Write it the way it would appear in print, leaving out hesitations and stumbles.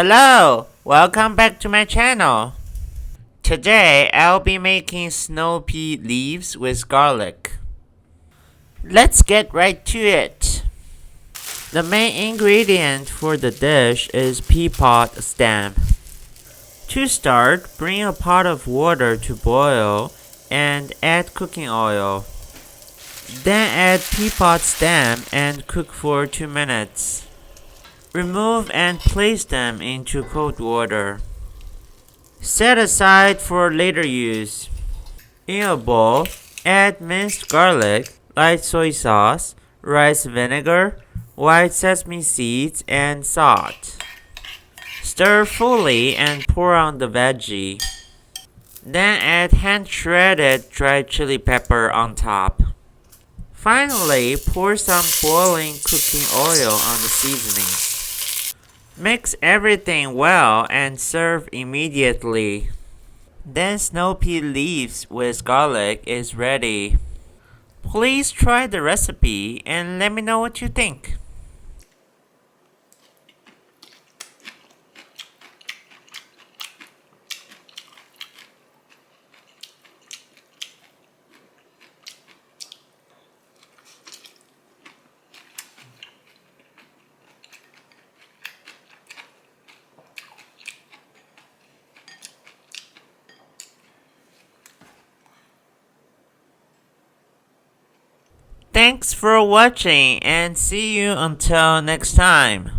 Hello! Welcome back to my channel. Today I'll be making snow pea leaves with garlic. Let's get right to it. The main ingredient for the dish is pea pod stem. To start, bring a pot of water to boil and add cooking oil. Then add pea pod stem and cook for 2 minutes. Remove and place them into cold water. Set aside for later use. In a bowl, add minced garlic, light soy sauce, rice vinegar, white sesame seeds, and salt. Stir fully and pour on the veggie. Then add hand-shredded dried chili pepper on top. Finally, pour some boiling cooking oil on the seasoning. Mix everything well and serve immediately. Then snow pea leaves with garlic is ready. Please try the recipe and let me know what you think. Thanks for watching and see you until next time.